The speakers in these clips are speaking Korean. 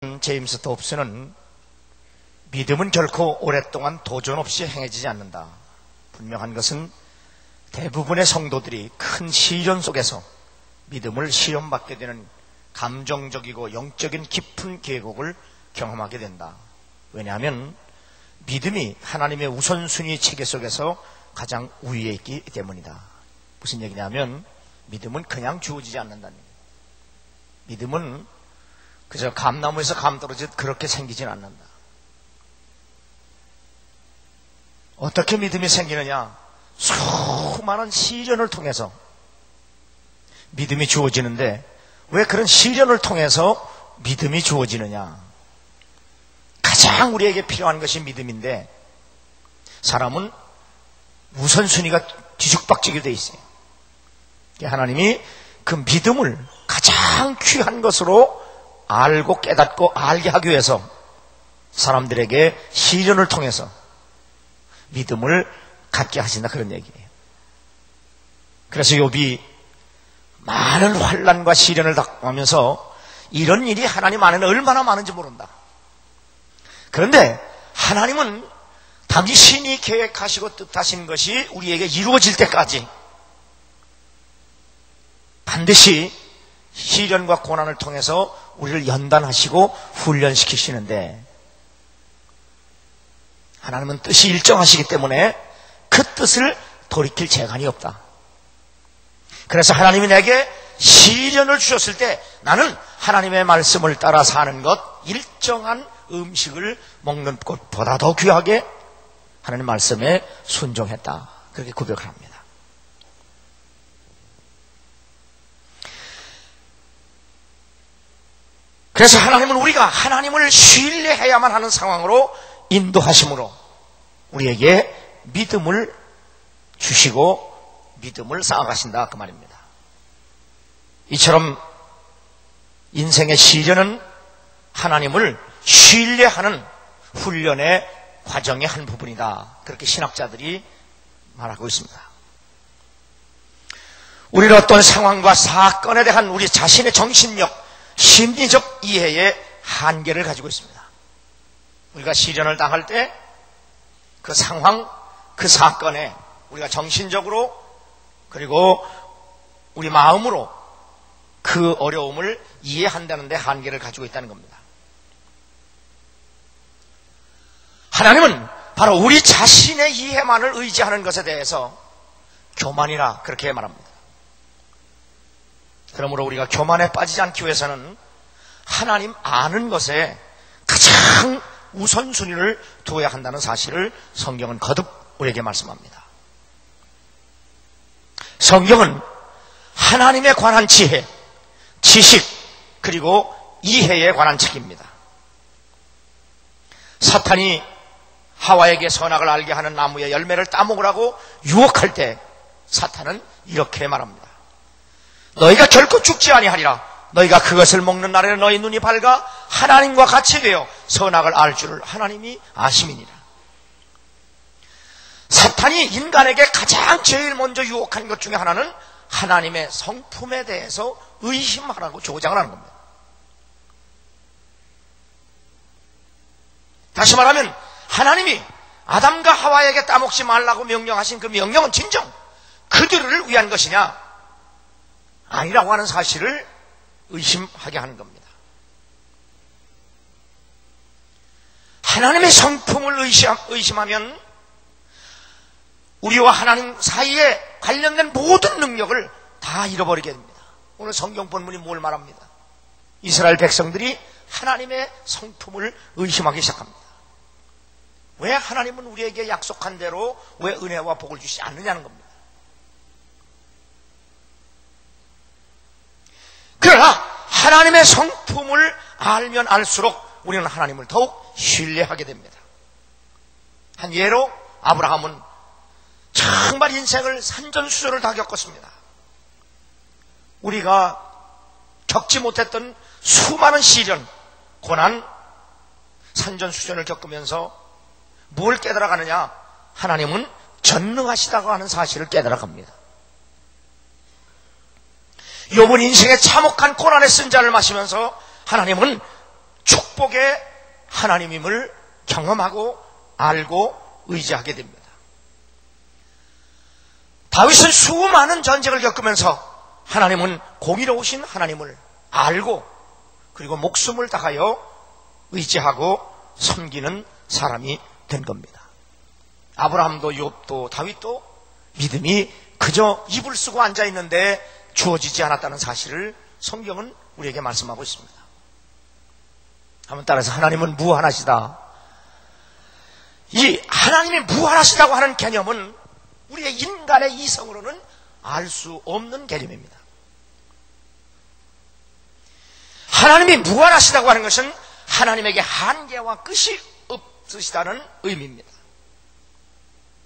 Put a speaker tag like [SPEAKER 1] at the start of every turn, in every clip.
[SPEAKER 1] 제임스 dobs는 믿음은 결코 오랫동안 도전 없이 행해지지 않는다. 분명한 것은 대부분의 성도들이 큰 시련 속에서 믿음을 시험받게 되는 감정적이고 영적인 깊은 계곡을 경험하게 된다. 왜냐하면 믿음이 하나님의 우선순위 체계 속에서 가장 우위에 있기 때문이다. 무슨 얘기냐면 믿음은 그냥 주어지지 않는다는 얘기예요. 믿음은 그저 감나무에서 감 떨어지듯 그렇게 생기진 않는다. 어떻게 믿음이 생기느냐? 수많은 시련을 통해서 믿음이 주어지는데 왜 그런 시련을 통해서 믿음이 주어지느냐? 가장 우리에게 필요한 것이 믿음인데 사람은 우선순위가 뒤죽박죽이 되어 있어요. 하나님이 그 믿음을 가장 귀한 것으로 알고 깨닫고 알게 하기 위해서 사람들에게 시련을 통해서 믿음을 갖게 하신다, 그런 얘기예요. 그래서 욥이 많은 환난과 시련을 당하면서 이런 일이 하나님 안에는 얼마나 많은지 모른다. 그런데 하나님은 당신이 계획하시고 뜻하신 것이 우리에게 이루어질 때까지 반드시 시련과 고난을 통해서 우리를 연단하시고 훈련시키시는데 하나님은 뜻이 일정하시기 때문에 그 뜻을 돌이킬 재간이 없다. 그래서 하나님이 내게 시련을 주셨을 때 나는 하나님의 말씀을 따라 사는 것, 일정한 음식을 먹는 것보다 더 귀하게 하나님 말씀에 순종했다. 그렇게 고백을 합니다. 그래서 하나님은 우리가 하나님을 신뢰해야만 하는 상황으로 인도하심으로 우리에게 믿음을 주시고 믿음을 쌓아가신다, 그 말입니다. 이처럼 인생의 시련은 하나님을 신뢰하는 훈련의 과정의 한 부분이다. 그렇게 신학자들이 말하고 있습니다. 우리는 어떤 상황과 사건에 대한 우리 자신의 정신력, 심리적 이해의 한계를 가지고 있습니다. 우리가 시련을 당할 때 그 상황, 그 사건에 우리가 정신적으로 그리고 우리 마음으로 그 어려움을 이해한다는 데 한계를 가지고 있다는 겁니다. 하나님은 바로 우리 자신의 이해만을 의지하는 것에 대해서 교만이라 그렇게 말합니다. 그러므로 우리가 교만에 빠지지 않기 위해서는 하나님 아는 것에 가장 우선순위를 두어야 한다는 사실을 성경은 거듭 우리에게 말씀합니다. 성경은 하나님에 관한 지혜, 지식, 그리고 이해에 관한 책입니다. 사탄이 하와에게 선악을 알게 하는 나무의 열매를 따먹으라고 유혹할 때 사탄은 이렇게 말합니다. 너희가 결코 죽지 아니하리라. 너희가 그것을 먹는 날에는 너희 눈이 밝아 하나님과 같이 되어 선악을 알 줄을 하나님이 아심이니라. 사탄이 인간에게 가장 제일 먼저 유혹한 것 중에 하나는 하나님의 성품에 대해서 의심하라고 조장을 하는 겁니다. 다시 말하면 하나님이 아담과 하와에게 따먹지 말라고 명령하신 그 명령은 진정 그들을 위한 것이냐? 아니라고 하는 사실을 의심하게 하는 겁니다. 하나님의 성품을 의심하면 우리와 하나님 사이에 관련된 모든 능력을 다 잃어버리게 됩니다. 오늘 성경 본문이 뭘 말합니다? 이스라엘 백성들이 하나님의 성품을 의심하기 시작합니다. 왜 하나님은 우리에게 약속한 대로 왜 은혜와 복을 주시지 않느냐는 겁니다. 그러나 하나님의 성품을 알면 알수록 우리는 하나님을 더욱 신뢰하게 됩니다. 한 예로 아브라함은 정말 인생을 산전수전을 다 겪었습니다. 우리가 겪지 못했던 수많은 시련, 고난, 산전수전을 겪으면서 뭘 깨달아가느냐? 하나님은 전능하시다고 하는 사실을 깨달아갑니다. 욥은 인생의 참혹한 고난의 쓴자를 마시면서 하나님은 축복의 하나님임을 경험하고 알고 의지하게 됩니다. 다윗은 수많은 전쟁을 겪으면서 하나님은 공의로우신 하나님을 알고 그리고 목숨을 다하여 의지하고 섬기는 사람이 된 겁니다. 아브라함도 욥도 다윗도 믿음이 그저 입을 쓰고 앉아있는데 주어지지 않았다는 사실을 성경은 우리에게 말씀하고 있습니다. 한번 따라서 하나님은 무한하시다. 이 하나님이 무한하시다고 하는 개념은 우리의 인간의 이성으로는 알 수 없는 개념입니다. 하나님이 무한하시다고 하는 것은 하나님에게 한계와 끝이 없으시다는 의미입니다.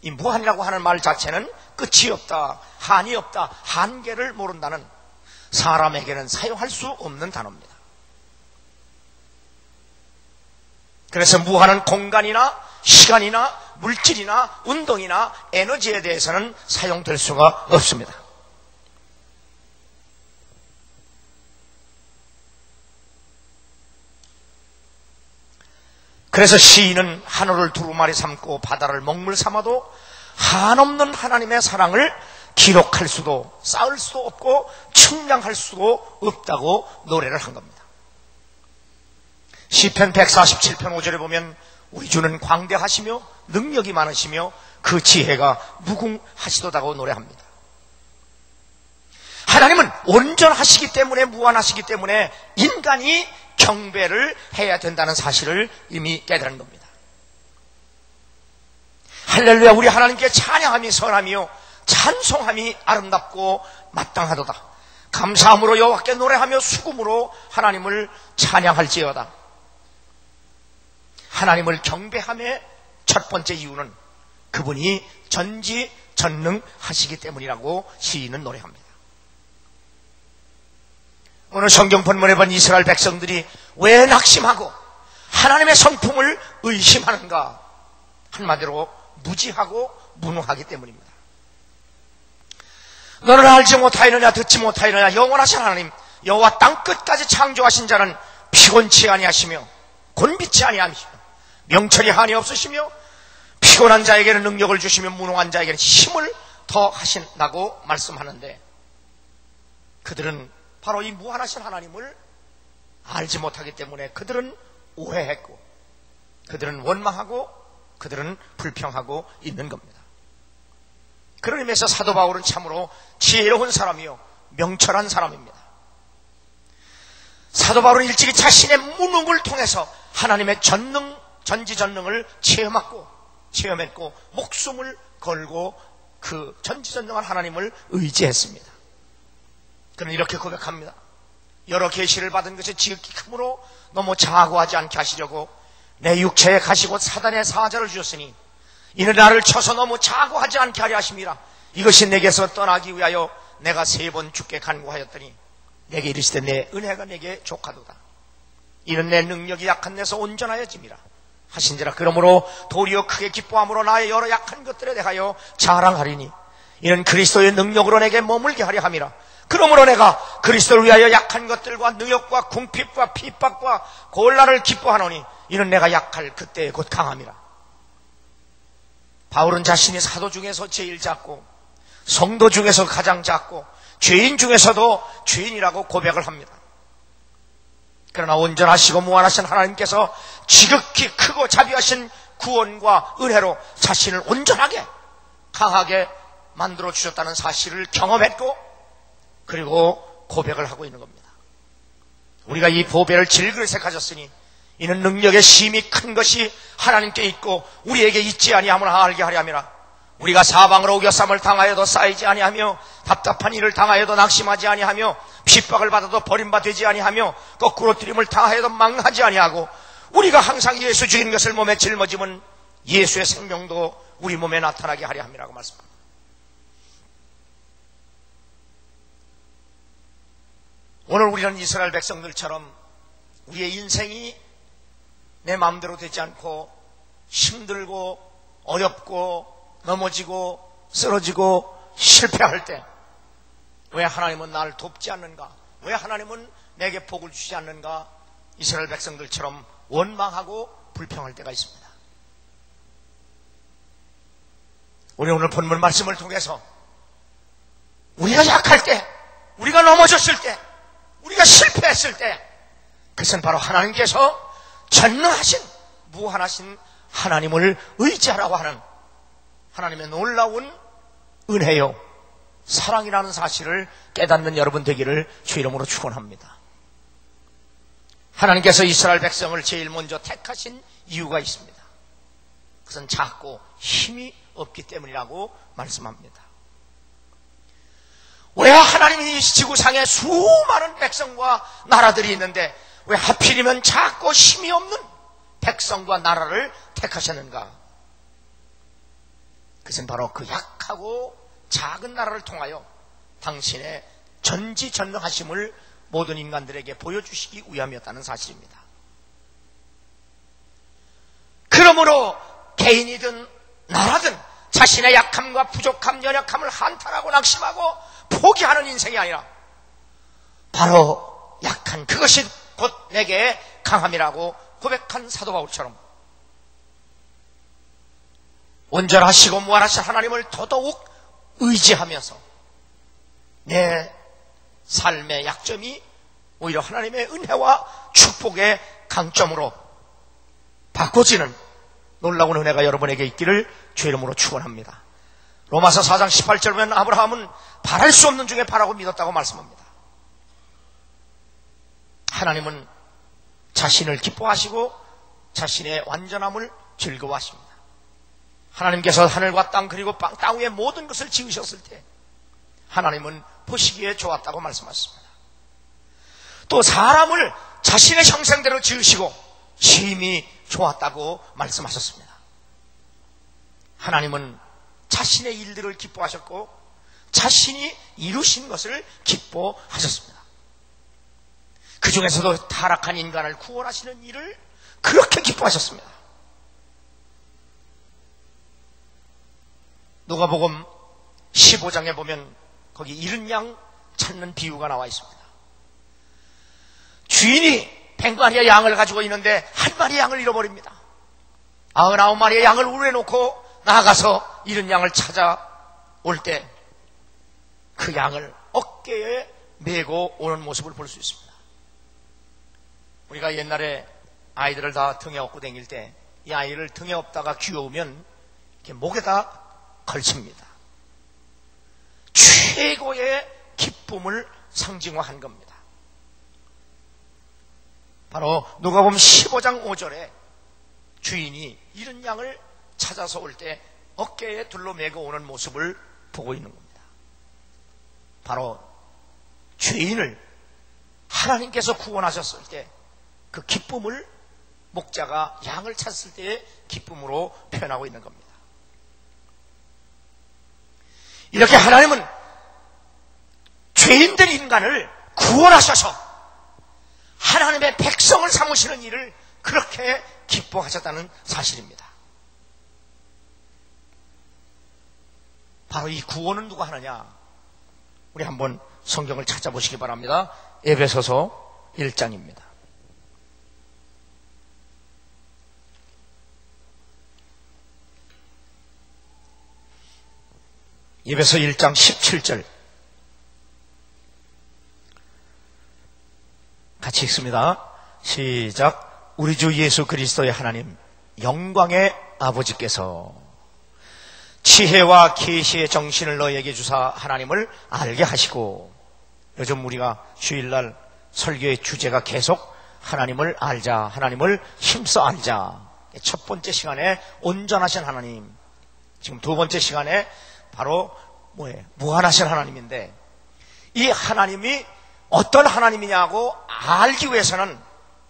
[SPEAKER 1] 이 무한이라고 하는 말 자체는 끝이 없다, 한이 없다, 한계를 모른다는 사람에게는 사용할 수 없는 단어입니다. 그래서 무한한 공간이나 시간이나 물질이나 운동이나 에너지에 대해서는 사용될 수가 없습니다. 그래서 시인은 하늘을 두루마리 삼고 바다를 먹물 삼아도 한없는 하나님의 사랑을 기록할 수도 쌓을 수도 없고 측량할 수도 없다고 노래를 한 겁니다. 시편 147편 5절에 보면 우리 주는 광대하시며 능력이 많으시며 그 지혜가 무궁하시도다고 노래합니다. 하나님은 온전하시기 때문에 무한하시기 때문에 인간이 경배를 해야 된다는 사실을 이미 깨달은 겁니다. 할렐루야, 우리 하나님께 찬양함이 선하며 찬송함이 아름답고 마땅하도다. 감사함으로 여호와께 노래하며 수금으로 하나님을 찬양할지어다. 하나님을 경배함의 첫 번째 이유는 그분이 전지전능하시기 때문이라고 시인은 노래합니다. 오늘 성경 본문에 본 이스라엘 백성들이 왜 낙심하고 하나님의 성품을 의심하는가? 한마디로 무지하고 무능하기 때문입니다. 너는 알지 못하였느냐 듣지 못하였느냐 영원하신 하나님 여호와 땅끝까지 창조하신 자는 피곤치 아니하시며 곤비치 아니하시며 명철이 한이 없으시며 피곤한 자에게는 능력을 주시며 무능한 자에게는 힘을 더하신다고 말씀하는데 그들은 바로 이 무한하신 하나님을 알지 못하기 때문에 그들은 오해했고 그들은 원망하고 그들은 불평하고 있는 겁니다. 그런 의미에서 사도 바울은 참으로 지혜로운 사람이요 명철한 사람입니다. 사도 바울은 일찍이 자신의 무능을 통해서 하나님의 전지전능을 체험했고 목숨을 걸고 그 전지전능한 하나님을 의지했습니다. 그는 이렇게 고백합니다. 여러 계시를 받은 것이 지극히 크므로 너무 자고하지 않게 하시려고 내 육체에 가시고 사단의 사자를 주셨으니 이는 나를 쳐서 너무 자고하지 않게 하려 하심이라. 이것이 내게서 떠나기 위하여 내가 3번 주께 간구하였더니 내게 이르시되 내 은혜가 내게 족하도다. 이는 내 능력이 약한 데서 온전하여짐이라 하신지라. 그러므로 도리어 크게 기뻐함으로 나의 여러 약한 것들에 대하여 자랑하리니 이는 그리스도의 능력으로 내게 머물게 하려 함이라. 그러므로 내가 그리스도를 위하여 약한 것들과 능력과 궁핍과 핍박과 곤란을 기뻐하노니 이는 내가 약할 그때에 곧 강함이라. 바울은 자신이 사도 중에서 제일 작고 성도 중에서 가장 작고 죄인 중에서도 죄인이라고 고백을 합니다. 그러나 온전하시고 무한하신 하나님께서 지극히 크고 자비하신 구원과 은혜로 자신을 온전하게 강하게 만들어 주셨다는 사실을 경험했고 그리고 고백을 하고 있는 겁니다. 우리가 이 보배를 질그릇에 가졌으니 이는 능력의 심이 큰 것이 하나님께 있고 우리에게 있지 아니함을 알게 하려 함이라. 우리가 사방으로 우겨쌈을 당하여도 쌓이지 아니하며 답답한 일을 당하여도 낙심하지 아니하며 핍박을 받아도 버림받지 아니하며 거꾸로 들임을 당하여도 망하지 아니하고 우리가 항상 예수 죽인 것을 몸에 짊어지면 예수의 생명도 우리 몸에 나타나게 하려 함이라고 말씀합니다. 오늘 우리는 이스라엘 백성들처럼 우리의 인생이 내 마음대로 되지 않고 힘들고 어렵고 넘어지고 쓰러지고 실패할 때 왜 하나님은 나를 돕지 않는가? 왜 하나님은 내게 복을 주지 않는가? 이스라엘 백성들처럼 원망하고 불평할 때가 있습니다. 우리 오늘 본문 말씀을 통해서 우리가 약할 때, 우리가 넘어졌을 때, 우리가 실패했을 때, 그것은 바로 하나님께서 전능하신 무한하신 하나님을 의지하라고 하는 하나님의 놀라운 은혜요 사랑이라는 사실을 깨닫는 여러분 되기를 주 이름으로 축원합니다. 하나님께서 이스라엘 백성을 제일 먼저 택하신 이유가 있습니다. 그것은 작고 힘이 없기 때문이라고 말씀합니다. 왜 하나님이 이 지구상에 수많은 백성과 나라들이 있는데 왜 하필이면 작고 힘이 없는 백성과 나라를 택하셨는가? 그것은 바로 그 약하고 작은 나라를 통하여 당신의 전지전능하심을 모든 인간들에게 보여주시기 위함이었다는 사실입니다. 그러므로 개인이든 나라든 자신의 약함과 부족함, 연약함을 한탄하고 낙심하고 포기하는 인생이 아니라 바로 약한 그것이 곧 내게 강함이라고 고백한 사도 바울처럼 온전하시고 무한하신 하나님을 더더욱 의지하면서 내 삶의 약점이 오히려 하나님의 은혜와 축복의 강점으로 바꿔지는 놀라운 은혜가 여러분에게 있기를 주의 이름으로 축원합니다. 로마서 4장 18절 보면 아브라함은 바랄 수 없는 중에 바라고 믿었다고 말씀합니다. 하나님은 자신을 기뻐하시고 자신의 완전함을 즐거워하십니다. 하나님께서 하늘과 땅 그리고 땅 위의 모든 것을 지으셨을 때 하나님은 보시기에 좋았다고 말씀하셨습니다. 또 사람을 자신의 형상대로 지으시고 심히 좋았다고 말씀하셨습니다. 하나님은 자신의 일들을 기뻐하셨고 자신이 이루신 것을 기뻐하셨습니다. 그 중에서도 타락한 인간을 구원하시는 일을 그렇게 기뻐하셨습니다. 누가복음 15장에 보면 거기 잃은 양 찾는 비유가 나와 있습니다. 주인이 100마리의 양을 가지고 있는데 한 마리 양을 잃어버립니다. 99마리의 양을 우려놓고 나아가서 잃은 양을 찾아올 때 그 양을 어깨에 메고 오는 모습을 볼 수 있습니다. 우리가 옛날에 아이들을 다 등에 업고 다닐 때 이 아이를 등에 업다가 귀여우면 이렇게 목에다 걸칩니다. 최고의 기쁨을 상징화한 겁니다. 바로 누가복음 15장 5절에 주인이 잃은 양을 찾아서 올 때 어깨에 둘러매고 오는 모습을 보고 있는 겁니다. 바로 죄인을 하나님께서 구원하셨을 때 그 기쁨을 목자가 양을 찾았을 때의 기쁨으로 표현하고 있는 겁니다. 이렇게 하나님은 죄인된 인간을 구원하셔서 하나님의 백성을 삼으시는 일을 그렇게 기뻐하셨다는 사실입니다. 바로 이 구원은 누가 하느냐? 우리 한번 성경을 찾아보시기 바랍니다. 에베소서 1장입니다. 에베소 1장 17절 같이 읽습니다. 시작. 우리 주 예수 그리스도의 하나님 영광의 아버지께서 지혜와 계시의 정신을 너에게 주사 하나님을 알게 하시고, 요즘 우리가 주일날 설교의 주제가 계속 하나님을 알자, 하나님을 힘써 알자. 첫 번째 시간에 온전하신 하나님, 지금 두 번째 시간에 바로 뭐예요? 무한하신 하나님인데, 이 하나님이 어떤 하나님이냐고 알기 위해서는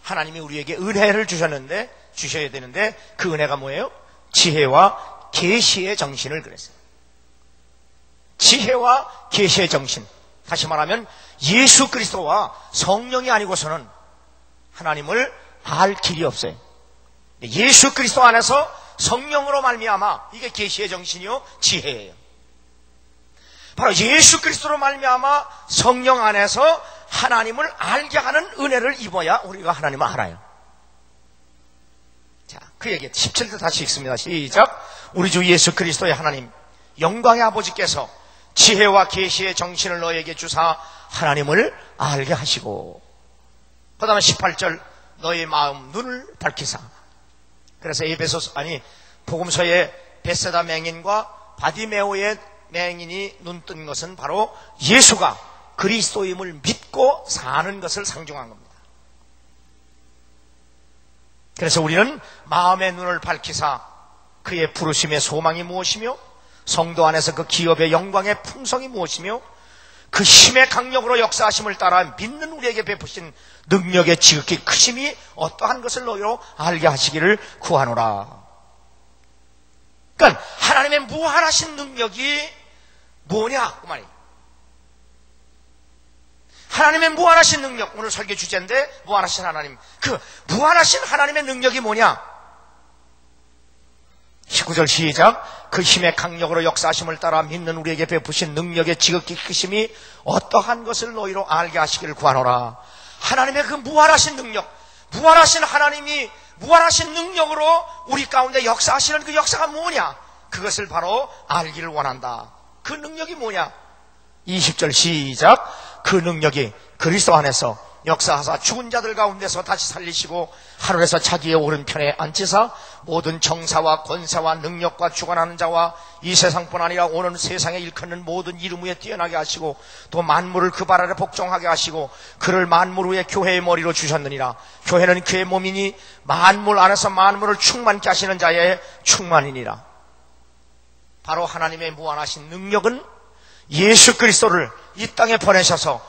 [SPEAKER 1] 하나님이 우리에게 은혜를 주셔야 되는데 그 은혜가 뭐예요? 지혜와 계시의 정신을 그랬어요. 지혜와 계시의 정신, 다시 말하면 예수 그리스도와 성령이 아니고서는 하나님을 알 길이 없어요. 예수 그리스도 안에서 성령으로 말미암아 이게 계시의 정신이요 지혜예요. 바로 예수 그리스도로 말미암아 성령 안에서 하나님을 알게 하는 은혜를 입어야 우리가 하나님을 알아요. 자, 그 얘기 17절 다시 읽습니다. 시작. 우리 주 예수 그리스도의 하나님 영광의 아버지께서 지혜와 계시의 정신을 너에게 주사 하나님을 알게 하시고, 그 다음에 18절 너의 마음 눈을 밝히사. 그래서 복음서의 베세다 맹인과 바디메오의 맹인이 눈 뜬 것은 바로 예수가 그리스도임을 믿고 사는 것을 상징한 겁니다. 그래서 우리는 마음의 눈을 밝히사 그의 부르심의 소망이 무엇이며 성도 안에서 그 기업의 영광의 풍성이 무엇이며 그 힘의 강력으로 역사하심을 따라 믿는 우리에게 베푸신 능력의 지극히 크심이 어떠한 것을 너희로 알게 하시기를 구하노라. 그러니까 하나님의 무한하신 능력이 뭐냐 그 말이에요. 하나님의 무한하신 능력, 오늘 설교 주제인데 무한하신 하나님, 그 무한하신 하나님의 능력이 뭐냐? 19절 시작. 그 힘의 강력으로 역사하심을 따라 믿는 우리에게 베푸신 능력의 지극히 크심이 어떠한 것을 너희로 알게 하시기를 구하노라. 하나님의 그 무한하신 능력, 무한하신 하나님이 무한하신 능력으로 우리 가운데 역사하시는 그 역사가 뭐냐? 그것을 바로 알기를 원한다. 그 능력이 뭐냐? 20절 시작. 그 능력이 그리스도 안에서 역사하사 죽은 자들 가운데서 다시 살리시고 하늘에서 자기의 오른편에 앉히사 모든 정사와 권세와 능력과 주관하는 자와 이 세상뿐 아니라 오는 세상에 일컫는 모든 이름 위에 뛰어나게 하시고 또 만물을 그 발 아래 복종하게 하시고 그를 만물 위에 교회의 머리로 주셨느니라. 교회는 그의 몸이니 만물 안에서 만물을 충만케 하시는 자의 충만이니라. 바로 하나님의 무한하신 능력은 예수 그리스도를 이 땅에 보내셔서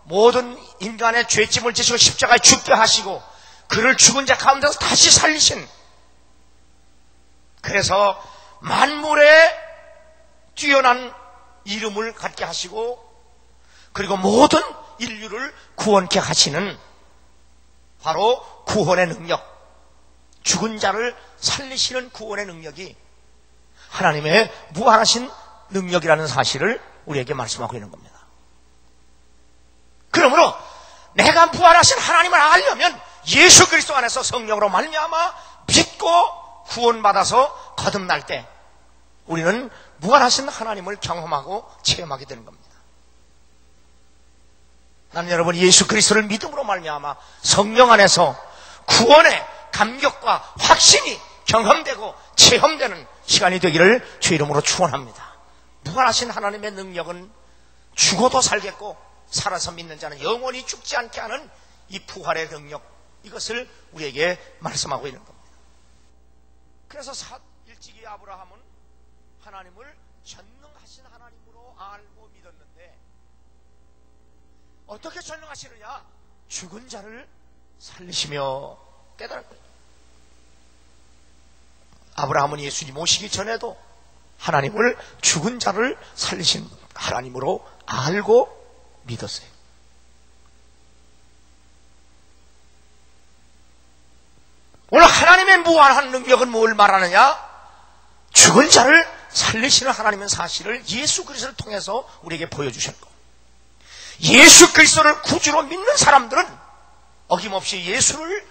[SPEAKER 1] 모든 인간의 죄짐을 지시고 십자가에 죽게 하시고 그를 죽은 자 가운데서 다시 살리신, 그래서 만물에 뛰어난 이름을 갖게 하시고 그리고 모든 인류를 구원케 하시는 바로 구원의 능력, 죽은 자를 살리시는 구원의 능력이 하나님의 무한하신 능력이라는 사실을 우리에게 말씀하고 있는 겁니다. 그러므로 내가 무한하신 하나님을 알려면 예수 그리스도 안에서 성령으로 말미암아 믿고 구원받아서 거듭날 때 우리는 무한하신 하나님을 경험하고 체험하게 되는 겁니다. 나는 여러분 예수 그리스도를 믿음으로 말미암아 성령 안에서 구원의 감격과 확신이 경험되고 체험되는 시간이 되기를 주 이름으로 축원합니다. 무한하신 하나님의 능력은 죽어도 살겠고 살아서 믿는 자는 영원히 죽지 않게 하는 이 부활의 능력, 이것을 우리에게 말씀하고 있는 겁니다. 그래서 일찍이 아브라함은 하나님을 전능하신 하나님으로 알고 믿었는데 어떻게 전능하시느냐? 죽은 자를 살리시며 깨달은 거예요. 아브라함은 예수님 오시기 전에도 하나님을 죽은 자를 살리신 하나님으로 알고 믿었어요. 오늘 하나님의 무한한 능력은 뭘 말하느냐? 죽은 자를 살리시는 하나님의 사실을 예수 그리스도를 통해서 우리에게 보여주셨고, 예수 그리스도를 구주로 믿는 사람들은 어김없이 예수를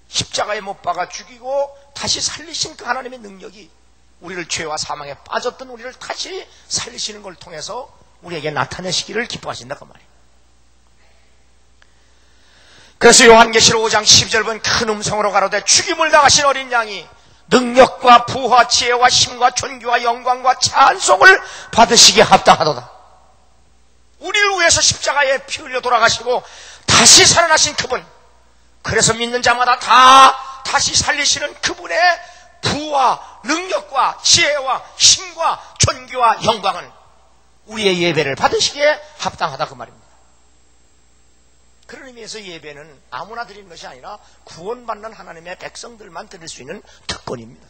[SPEAKER 1] 십자가에 못 박아 죽이고 다시 살리신 그 하나님의 능력이 우리를 죄와 사망에 빠졌던 우리를 다시 살리시는 걸 통해서 우리에게 나타내시기를 기뻐하신다 그 말이에요. 그래서 요한계시록 5장 12절 보면 큰 음성으로 가로되 죽임을 당하신 어린 양이 능력과 부와 지혜와 힘과 존귀와 영광과 찬송을 받으시기에 합당하도다. 우리를 위해서 십자가에 피 흘려 돌아가시고 다시 살아나신 그분, 그래서 믿는 자마다 다 다시 살리시는 그분의 부와 능력과 지혜와 힘과 존귀와 영광은 우리의 예배를 받으시기에 합당하다 그 말입니다. 그런 의미에서 예배는 아무나 드리는 것이 아니라 구원받는 하나님의 백성들만 드릴 수 있는 특권입니다.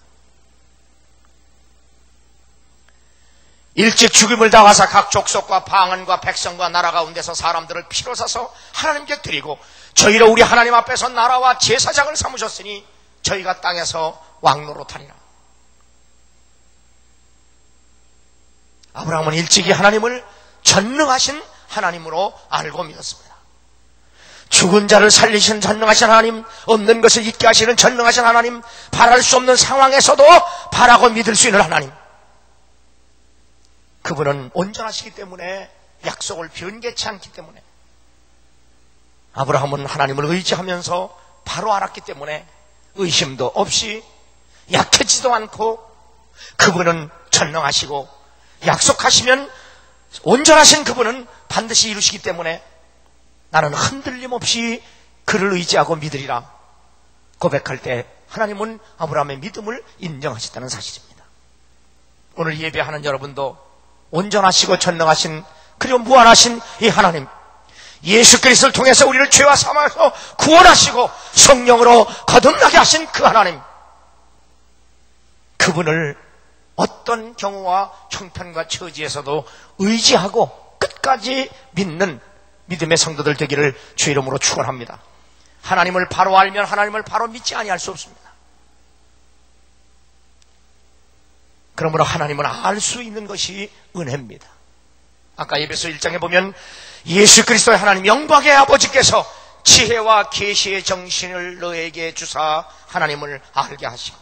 [SPEAKER 1] 일찍 죽임을 당하사 각 족속과 방언과 백성과 나라 가운데서 사람들을 피로 사서 하나님께 드리고 저희로 우리 하나님 앞에서 나라와 제사장을 삼으셨으니 저희가 땅에서 왕노릇하리라. 아브라함은 일찍이 하나님을 전능하신 하나님으로 알고 믿었습니다. 죽은 자를 살리신 전능하신 하나님, 없는 것을 있게 하시는 전능하신 하나님, 바랄 수 없는 상황에서도 바라고 믿을 수 있는 하나님, 그분은 온전하시기 때문에 약속을 변개치 않기 때문에 아브라함은 하나님을 의지하면서 바로 알았기 때문에 의심도 없이 약해지도 않고 그분은 전능하시고 약속하시면 온전하신 그분은 반드시 이루시기 때문에 나는 흔들림 없이 그를 의지하고 믿으리라 고백할 때 하나님은 아브라함의 믿음을 인정하셨다는 사실입니다. 오늘 예배하는 여러분도 온전하시고 전능하신 그리고 무한하신 이 하나님, 예수 그리스도를 통해서 우리를 죄와 사망에서 구원하시고 성령으로 거듭나게 하신 그 하나님, 그분을 어떤 경우와 형편과 처지에서도 의지하고 끝까지 믿는 믿음의 성도들 되기를 주 이름으로 축원합니다. 하나님을 바로 알면 하나님을 바로 믿지 아니할 수 없습니다. 그러므로 하나님을 알 수 있는 것이 은혜입니다. 아까 에베소 1장에 보면 예수 그리스도의 하나님 영광의 아버지께서 지혜와 계시의 정신을 너에게 주사 하나님을 알게 하시고,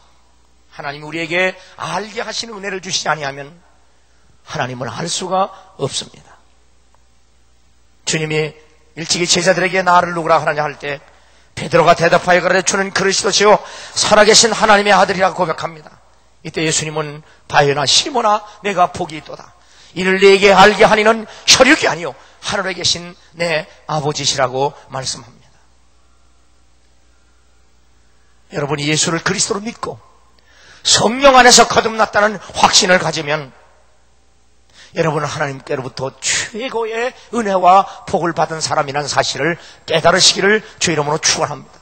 [SPEAKER 1] 하나님이 우리에게 알게 하시는 은혜를 주시지 아니하면 하나님을 알 수가 없습니다. 주님이 일찍이 제자들에게 나를 누구라 하느냐 할 때 베드로가 대답하여 가로되 주는 그리스도시요 살아계신 하나님의 아들이라고 고백합니다. 이때 예수님은 바요나 시모나 내가 복이 있도다. 이를 네게 알게 하니는 혈육이 아니요 하늘에 계신 내 아버지시라고 말씀합니다. 여러분이 예수를 그리스도로 믿고 성령 안에서 거듭났다는 확신을 가지면 여러분은 하나님께로부터 최고의 은혜와 복을 받은 사람이라는 사실을 깨달으시기를 주 이름으로 축원합니다.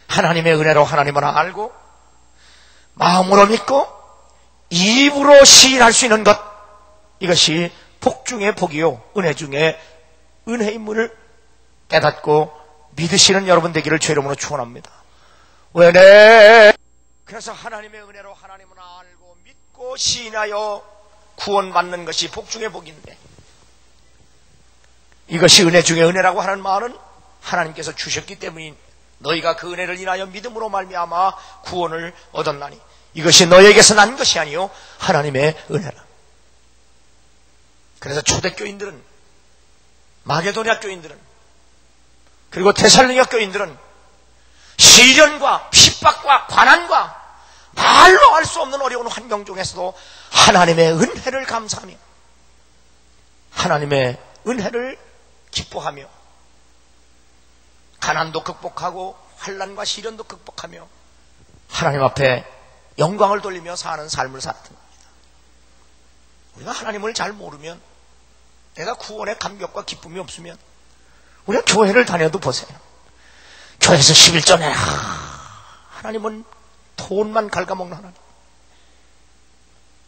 [SPEAKER 1] 하나님의 은혜로 하나님을 알고 마음으로 믿고 입으로 시인할 수 있는 것, 이것이 복 중의 복이요 은혜 중에 은혜임을 깨닫고 믿으시는 여러분 되기를 주 이름으로 축원합니다. 그래서 하나님의 은혜로 하나님을 알고 믿고 시인하여 구원받는 것이 복 중의 복인데, 이것이 은혜 중의 은혜라고 하는 말은 하나님께서 주셨기 때문인 너희가 그 은혜를 인하여 믿음으로 말미암아 구원을 얻었나니 이것이 너희에게서 난 것이 아니요 하나님의 은혜라. 그래서 초대교인들은, 마게도냐 교인들은, 그리고 데살로니가 교인들은 시련과 핍박과 고난과 말로 할 수 없는 어려운 환경 중에서도 하나님의 은혜를 감사하며 하나님의 은혜를 기뻐하며 가난도 극복하고 환난과 시련도 극복하며 하나님 앞에 영광을 돌리며 사는 삶을 살았던 겁니다. 우리가 하나님을 잘 모르면, 내가 구원의 감격과 기쁨이 없으면 우리가 교회를 다녀도 보세요. 교회에서 11조 내라. 하나님은 돈만 갉아먹는 하나님.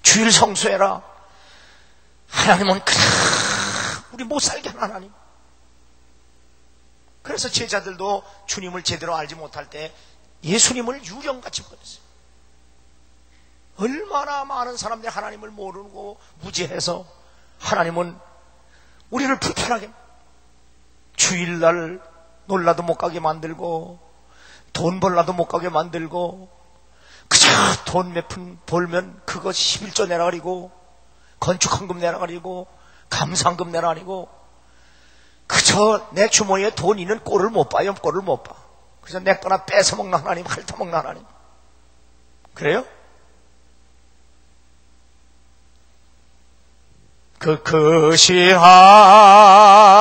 [SPEAKER 1] 주일 성수해라. 하나님은 그래 우리 못 살게 하는 하나님. 그래서 제자들도 주님을 제대로 알지 못할 때 예수님을 유령같이 버렸어요. 얼마나 많은 사람들이 하나님을 모르고 무지해서 하나님은 우리를 불편하게 주일날 놀라도 못 가게 만들고 돈 벌라도 못 가게 만들고 그저 돈 몇 푼 벌면 그거 11조 내라 그리고 건축헌금 내라 그리고 감상금 내라 그리고 그저 내 주머니에 돈 있는 꼴을 못 봐요. 꼴을 못 봐. 그래서 내 거나 뺏어먹는 하나님, 핥아먹는 하나님. 그래요? 그 크신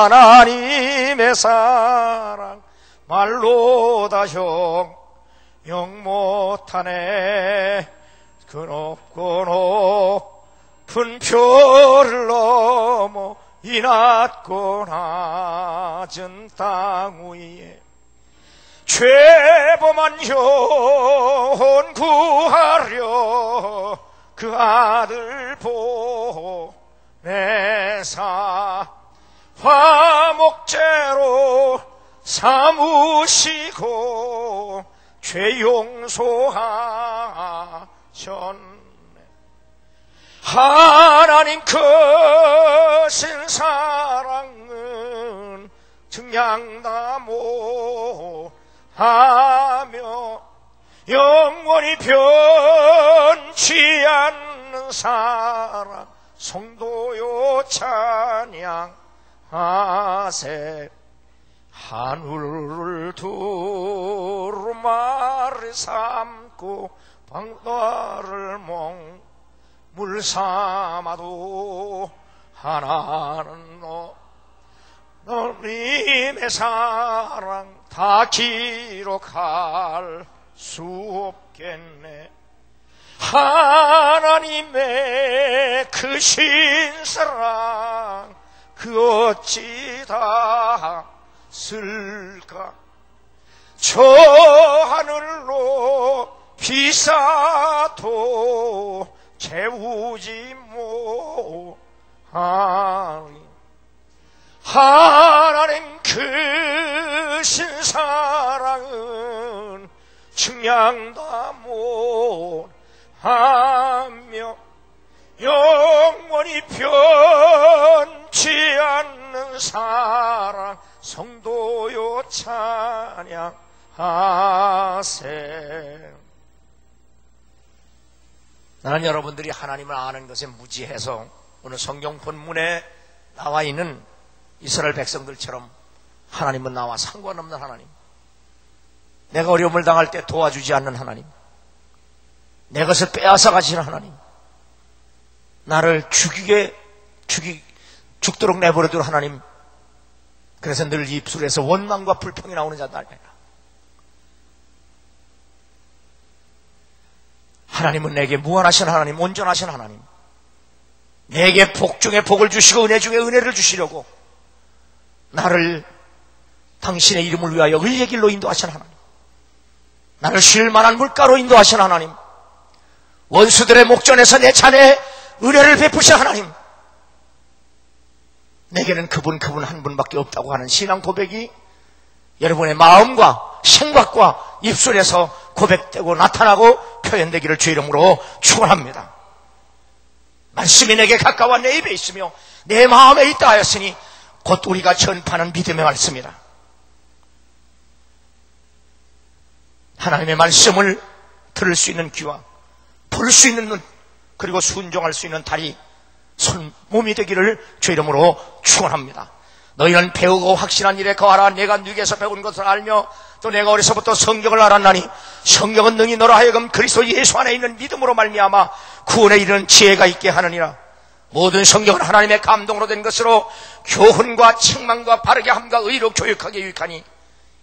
[SPEAKER 1] 하나님의 사랑 말로 다 형용 못하네. 그 높고 높은 별을 넘어 이 낮고 낮은 땅 위에 죄범한 현 구하려 그 아들 보내사 화목제로 삼으시고 죄 용서하셨네. 하나님 크신 사랑은 증량다모 하며 영원히 변치 않는 사랑 성도요 찬양하세. 하늘을 두루마리 삼고 바다를 물 삼아도 하나는 너님의 사랑 다 기록할 수 없겠네. 하나님의 크신 사랑 그 어찌 다 쓸까. 저 하늘로 비싸도 채우지 못하니 하나님 크신 사랑은 증량다 못하며 영원히 변치 않는 사랑 성도요 찬양하세. 나는 여러분들이 하나님을 아는 것에 무지해서 오늘 성경 본문에 나와 있는 이스라엘 백성들처럼 하나님은 나와 상관없는 하나님, 내가 어려움을 당할 때 도와주지 않는 하나님, 내 것을 빼앗아 가시는 하나님, 나를 죽도록 내버려둔 하나님. 그래서 늘 입술에서 원망과 불평이 나오는 자다. 하나님은 내게 무한하신 하나님, 온전하신 하나님, 내게 복 중에 복을 주시고 은혜 중에 은혜를 주시려고 나를 당신의 이름을 위하여 의의 길로 인도하신 하나님, 나를 쉴 만한 물가로 인도하신 하나님, 원수들의 목전에서 내 자녀의 은혜를 베푸신 하나님, 내게는 그분 한 분밖에 없다고 하는 신앙 고백이 여러분의 마음과 생각과 입술에서 고백되고 나타나고 표현되기를 주의 이름으로 축원합니다. 말씀이 내게 가까워 내 입에 있으며 내 마음에 있다 하였으니 곧 우리가 전파하는 믿음의 말씀이다. 하나님의 말씀을 들을 수 있는 귀와 볼 수 있는 눈, 그리고 순종할 수 있는 다리, 손, 몸이 되기를 주의 이름으로 축원합니다. 너희는 배우고 확신한 일에 거하라. 내가 네게서 배운 것을 알며 또 내가 어려서부터 성경을 알았나니 성경은 능히 너로 하여금 그리스도 예수 안에 있는 믿음으로 말미암아 구원에 이르는 지혜가 있게 하느니라. 모든 성경은 하나님의 감동으로 된 것으로 교훈과 책망과 바르게 함과 의로 교육하게 유익하니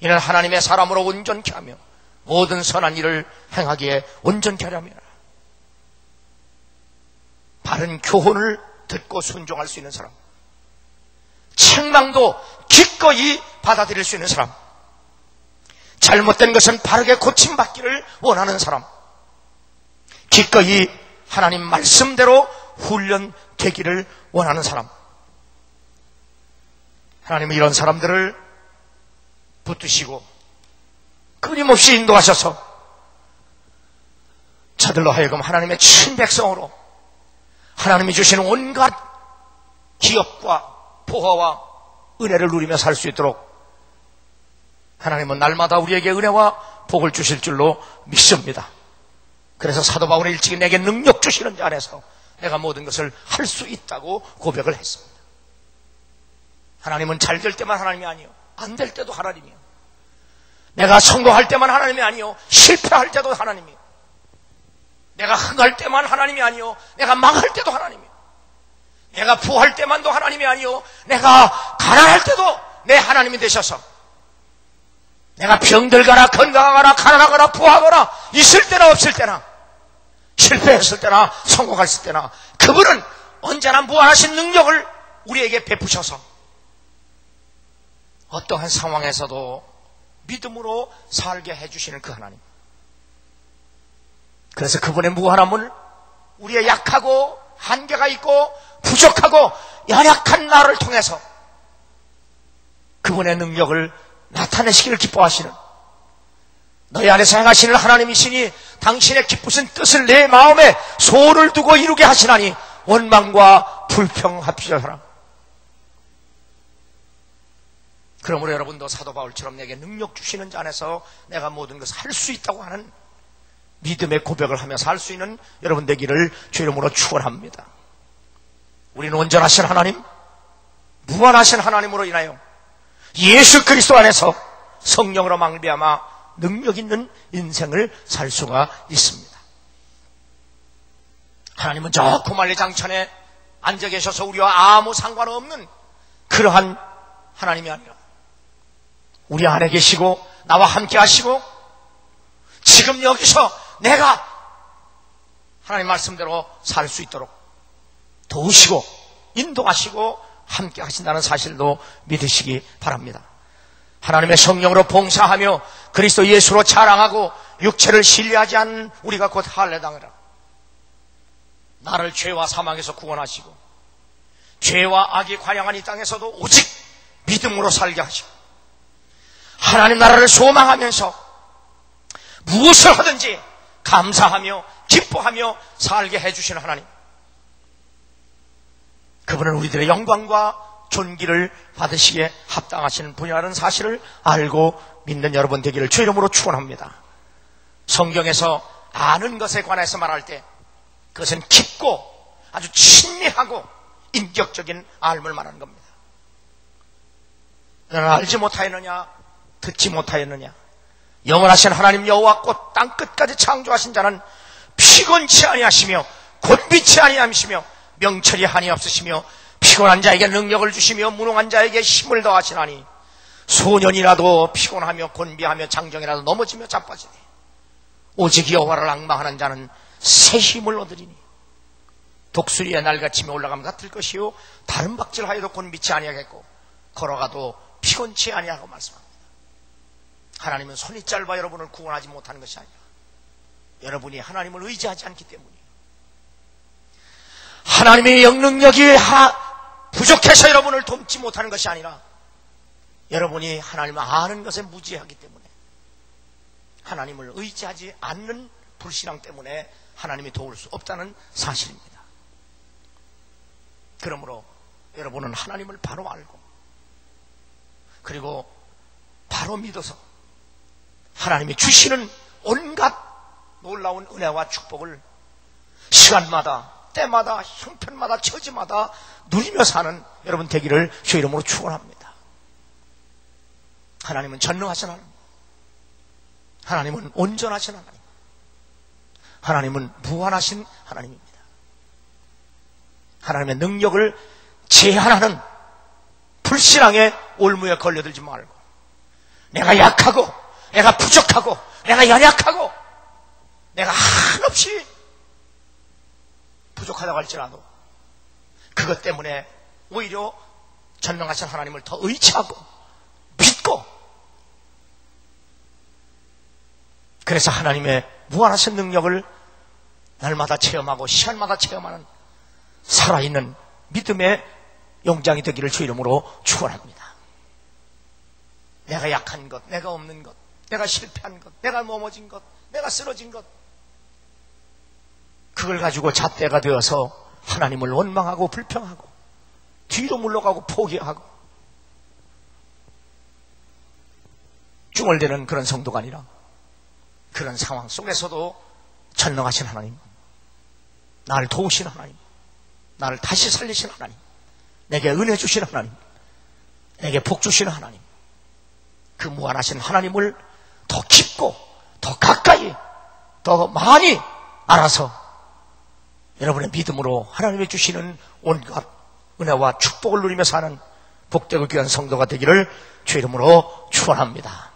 [SPEAKER 1] 이는 하나님의 사람으로 온전케 하며 모든 선한 일을 행하기에 온전케 하려 함이라. 바른 교훈을 듣고 순종할 수 있는 사람, 책망도 기꺼이 받아들일 수 있는 사람, 잘못된 것은 바르게 고침받기를 원하는 사람, 기꺼이 하나님 말씀대로 훈련되기를 원하는 사람, 하나님은 이런 사람들을 붙드시고 끊임없이 인도하셔서 저들로 하여금 하나님의 친백성으로 하나님이 주시는 온갖 기업과 보화와 은혜를 누리며 살 수 있도록 하나님은 날마다 우리에게 은혜와 복을 주실 줄로 믿습니다. 그래서 사도 바울은 일찍이 내게 능력 주시는 자 안에서 내가 모든 것을 할 수 있다고 고백을 했습니다. 하나님은 잘 될 때만 하나님이 아니요, 안 될 때도 하나님이요. 내가 성공할 때만 하나님이 아니요, 실패할 때도 하나님이요. 내가 흥할 때만 하나님이 아니요, 내가 망할 때도 하나님이요. 내가 부할 때만도 하나님이 아니요, 내가 가난할 때도 내 하나님이 되셔서, 내가 병들거나 건강하거나 가난하거나 부하거나 있을 때나 없을 때나 실패했을 때나 성공했을 때나 그분은 언제나 무한하신 능력을 우리에게 베푸셔서 어떠한 상황에서도 믿음으로 살게 해주시는 그 하나님. 그래서 그분의 무한함을 우리의 약하고 한계가 있고 부족하고 연약한 나를 통해서 그분의 능력을 나타내시기를 기뻐하시는, 너희 안에서 행하시는 하나님이시니 당신의 기쁘신 뜻을 내 마음에 소원을 두고 이루게 하시나니 원망과 불평합시다. 그러므로 여러분도 사도 바울처럼 내게 능력 주시는 자 안에서 내가 모든 것을 할 수 있다고 하는 믿음의 고백을 하며 살 수 있는 여러분 되기를 주 이름으로 축원합니다. 우리는 온전하신 하나님, 무한하신 하나님으로 인하여 예수 그리스도 안에서 성령으로 말미암아 능력 있는 인생을 살 수가 있습니다. 하나님은 저 고말리 장천에 앉아 계셔서 우리와 아무 상관없는 그러한 하나님이 아니라 우리 안에 계시고 나와 함께 하시고 지금 여기서 내가 하나님 말씀대로 살 수 있도록 도우시고 인도하시고 함께 하신다는 사실도 믿으시기 바랍니다. 하나님의 성령으로 봉사하며 그리스도 예수로 자랑하고 육체를 신뢰하지 않는 우리가 곧 할례당이라. 나를 죄와 사망에서 구원하시고 죄와 악이 관영한 이 땅에서도 오직 믿음으로 살게 하시고 하나님 나라를 소망하면서 무엇을 하든지 감사하며 기뻐하며 살게 해주시는 하나님, 그분은 우리들의 영광과 존귀를 받으시기에 합당하시는 분이라는 사실을 알고 믿는 여러분 되기를 주 이름으로 축원합니다. 성경에서 아는 것에 관해서 말할 때 그것은 깊고 아주 친밀하고 인격적인 알물 말하는 겁니다. 너는 알지 못하였느냐, 듣지 못하였느냐. 영원하신 하나님 여호와 곧 땅끝까지 창조하신 자는 피곤치 아니하시며 곤비치 아니하시며 명철이 한이 없으시며 피곤한 자에게 능력을 주시며 무능한 자에게 힘을 더하시나니 소년이라도 피곤하며 곤비하며 장정이라도 넘어지며 자빠지니 오직 여호와를 앙망하는 자는 새 힘을 얻으리니 독수리의 날같이 올라가면 같을 것이요 다른 박질하여도 곤비치 아니하겠고 걸어가도 피곤치 아니하고 말씀합니다. 하나님은 손이 짧아 여러분을 구원하지 못하는 것이 아니라 여러분이 하나님을 의지하지 않기 때문이에요. 하나님의 영능력이 부족해서 여러분을 돕지 못하는 것이 아니라 여러분이 하나님을 아는 것에 무지하기 때문에 하나님을 의지하지 않는 불신앙 때문에 하나님이 도울 수 없다는 사실입니다. 그러므로 여러분은 하나님을 바로 알고 그리고 바로 믿어서 하나님이 주시는 온갖 놀라운 은혜와 축복을 시간마다 때마다 형편마다 처지마다 누리며 사는 여러분 되기를 주 이름으로 축원합니다. 하나님은 전능하신 하나님, 하나님은 온전하신 하나님, 하나님은 무한하신 하나님입니다. 하나님의 능력을 제한하는 불신앙의 올무에 걸려들지 말고 내가 약하고 내가 부족하고 내가 연약하고 내가 한없이 부족하다고 할지라도 그것 때문에 오히려 전능하신 하나님을 더 의지하고 믿고 그래서 하나님의 무한하신 능력을 날마다 체험하고 시간마다 체험하는 살아있는 믿음의 영장이 되기를 주 이름으로 축원합니다. 내가 약한 것, 내가 없는 것, 내가 실패한 것, 내가 넘어진 것, 내가 쓰러진 것, 그걸 가지고 잣대가 되어서 하나님을 원망하고 불평하고 뒤로 물러가고 포기하고 중얼대는 그런 성도가 아니라 그런 상황 속에서도 전능하신 하나님, 나를 도우신 하나님, 나를 다시 살리신 하나님, 내게 은혜 주신 하나님, 내게 복 주신 하나님, 그 무한하신 하나님을 더 깊고 더 가까이 더 많이 알아서 여러분의 믿음으로 하나님이 주시는 온갖 은혜와 축복을 누리며 사는 복되고 귀한 성도가 되기를 주 이름으로 축원합니다.